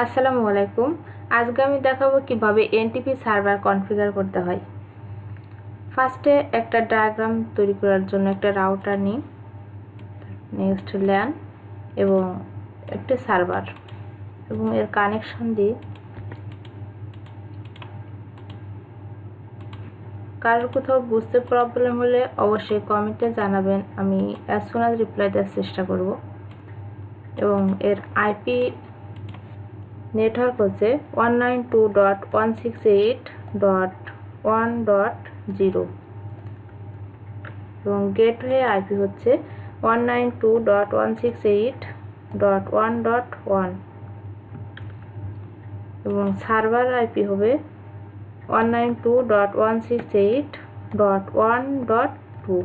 আসসালামু আলাইকুম। আজকে আমি দেখাবো কিভাবে এনটিপি সার্ভার কনফিগার করতে হয়। ফার্স্টে একটা ডায়াগ্রাম তৈরি করার জন্য একটা রাউটার নিই, নেক্সট ল্যান এবং একটা সার্ভার এবং এর কানেকশন দিই। কারোর কোথাও বুঝতে প্রবলেম হলে অবশ্যই কমেন্টে জানাবেন, আমি অ্যাজ সুন অ্যাজ রিপ্লাই দেওয়ার চেষ্টা করব। এবং এর আইপি নেটওয়ার্ক হচ্ছে 192.168.1.0 এবং গেটওয়ে আইপি হচ্ছে 192.168.1.1 এবং সার্ভার আইপি হবে 192.168.1.2।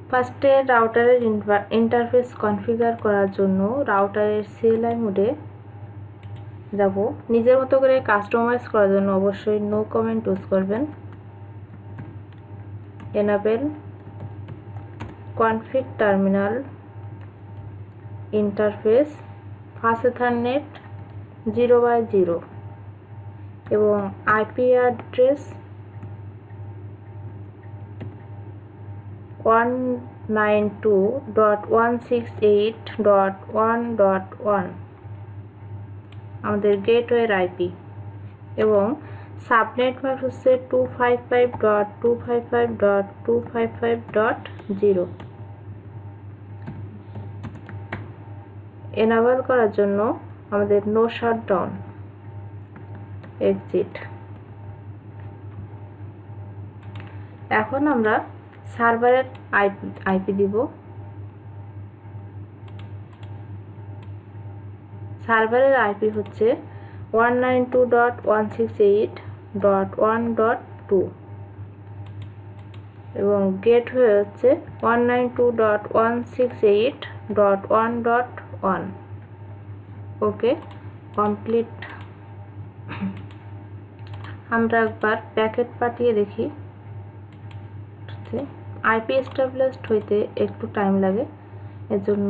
ফার্স্টে রাউটারের ইন্টারফেস কনফিগার করার জন্য রাউটারের সিএলআই মোডে যাব। নিজের মতো করে কাস্টমাইজ করার জন্য অবশ্যই নো কমেন্ট ইউজ করবেন। Enable config terminal interface fast ethernet 0/0 এবং আইপি অ্যাড্রেস 192.168.1.1 আমাদের গেটওয়ের আইপি এবং সাবনেট মাস্ক হচ্ছে 255.255.255.0। এনাবেল করার জন্য আমাদের নো শাটডাউন এক্সিট। এখন আমরা সার্ভারের আইপি দিব। সার্ভারের আইপি হচ্ছে 192.168.1.2 এবং গেটওয়ে হচ্ছে 192.168.1.1। ওকে, কমপ্লিট। আমরা একবার প্যাকেট পাঠিয়ে দেখি। আইপি এস্টাবলিশড হইতে একটু টাইম লাগে, এর জন্য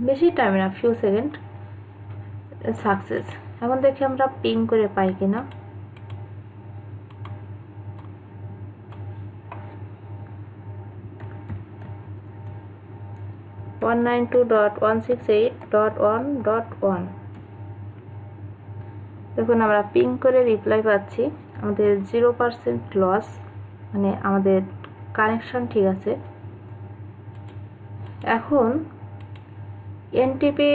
বেশি টাইম না, ফিউ সেকেন্ড। সাকসেস। এখন দেখি আমরা পিং করে পাই কিনা। (192.168.1.1) দেখুন আমরা পিং করে রিপ্লাই পাচ্ছি। আমাদের 0% লস, মানে আমাদের কানেকশন ঠিক আছে। এখন এনটিপি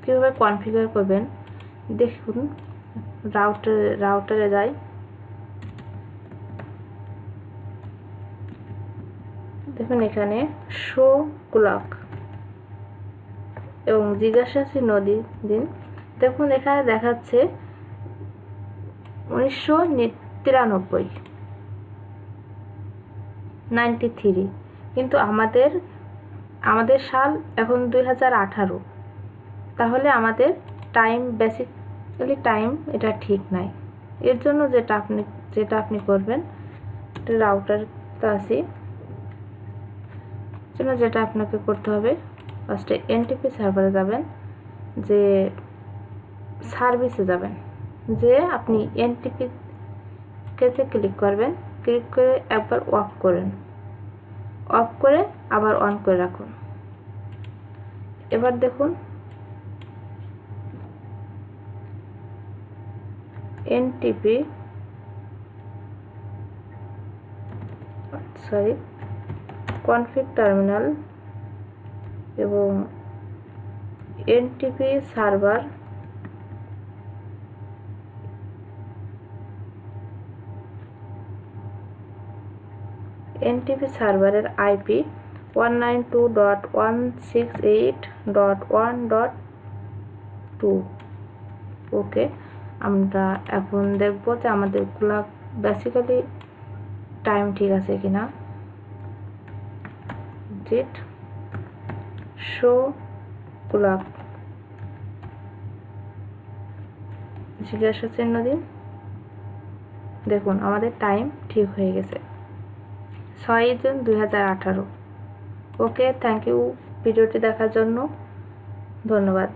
কীভাবে কনফিগার করবেন দেখুন। রাউটারে যাই, দেখুন এখানে শো ক্লক এবং জিজ্ঞাসা চিহ্ন দিন। দেখুন এখানে দেখাচ্ছে 1993, কিন্তু আমাদের সাল এখন 2018। তাহলে আমাদের টাইম, বেসিক্যালি টাইম এটা ঠিক নাই। এর জন্য যেটা আপনি করবেন, রাউটার তো আছে, জন্য যেটা আপনাকে করতে হবে, ফার্স্টে এনটিপি সার্ভারে যাবেন, যে সার্ভিসে যাবেন, যে আপনি এনটিপি কেতে ক্লিক করবেন। ক্লিক করে একবার অফ করেন, অফ করে আবার অন করে রাখুন। এবার দেখুন এনটিপি কনফিগ টার্মিনাল এবং এনটিপি সার্ভার এনটিপি সার্ভারের আইপি 192.168.1.2। ওকে, আমরা এখন দেখব যে আমাদের ক্লক বেসিক্যালি টাইম ঠিক আছে কিনা। জিট শো ক্লক জিজ্ঞাসা চিহ্ন দিন। দেখুন আমাদের টাইম ঠিক হয়ে গেছে, 6 জুন 2018। ওকে, থ্যাংক ইউ ভিডিওটি দেখার জন্য, ধন্যবাদ।